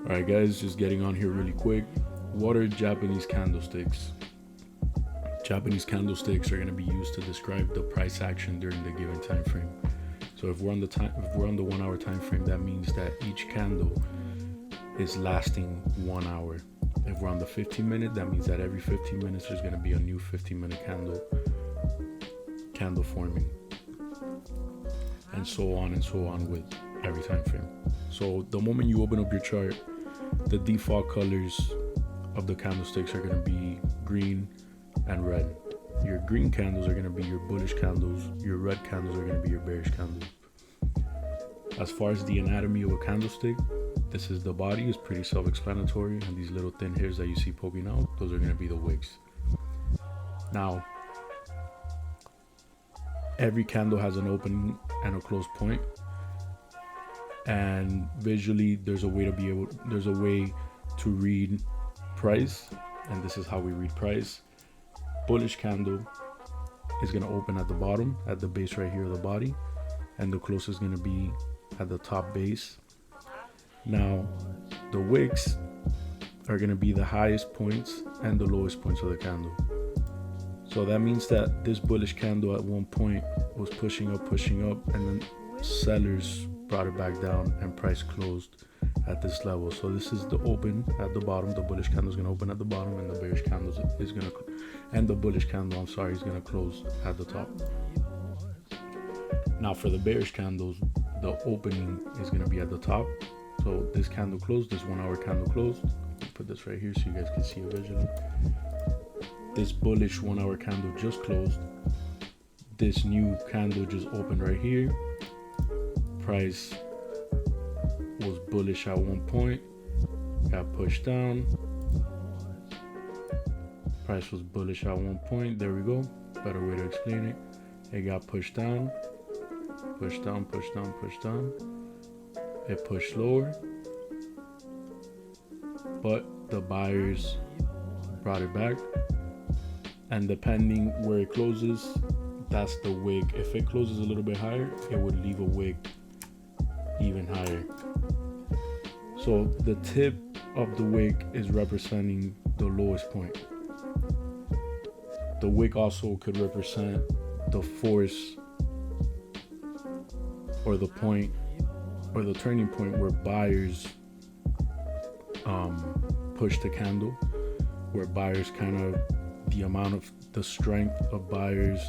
Alright guys, just getting on here really quick. What are Japanese candlesticks? Japanese candlesticks are going to be used to describe the price action during the given time frame. So if we're on the 1 hour time frame, that means that each candle is lasting 1 hour. If we're on the 15-minute, that means that every 15 minutes there's going to be a new 15-minute candle forming, and so on with every time frame. So the moment you open up your chart, the default colors of the candlesticks are going to be green and red. Your green candles are going to be your bullish candles. Your red candles are going to be your bearish candles. As far as the anatomy of a candlestick, this is the body. Is pretty self-explanatory, and these little thin hairs that you see poking out, those are going to be the wicks. Now, every candle has an opening and a close point, and visually there's a way to read price, and this is how we read price. Bullish candle is going to open at the bottom, at the base right here of the body, and the close is going to be at the top base. Now, the wicks are going to be the highest points and the lowest points of the candle. So that means that this bullish candle at one point was pushing up, and then sellers brought it back down, and price closed at this level. So this is the open at the bottom. The bullish candle is going to open at the bottom, and the bearish candle is going to, and the bullish candle, is going to close at the top. Now for the bearish candles, the opening is going to be at the top. So this candle closed, this 1 hour candle closed. Put this right here so you guys can see it visually. This bullish 1 hour candle just closed. This new candle just opened right here. Price was bullish at one point, got pushed down. Price was bullish at one point. There we go. Better way to explain it. It got pushed down, pushed down, pushed down, pushed down. It pushed lower, but the buyers brought it back, and depending where it closes, that's the wick. If it closes a little bit higher, it would leave a wick even higher. So the tip of the wick is representing the lowest point. The wick also could represent the force, or the point, or the turning point where buyers push the candle, where buyers the amount of the strength of buyers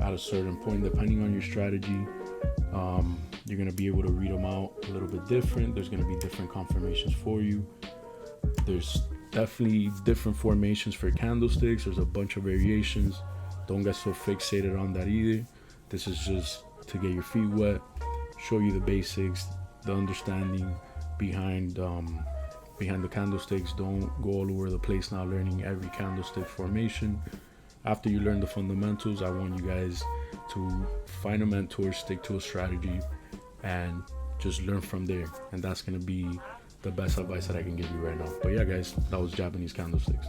at a certain point, depending on your strategy, you're going to be able to read them out a little bit different. There's going to be different confirmations for you. There's definitely different formations for candlesticks. There's a bunch of variations. Don't get so fixated on that either. This is just to get your feet wet, show you the basics, the understanding behind the candlesticks. Don't go all over the place now learning every candlestick formation. After you learn the fundamentals, I want you guys to find a mentor, stick to a strategy, and just learn from there. And that's going to be the best advice that I can give you right now. But yeah, guys, that was Japanese candlesticks.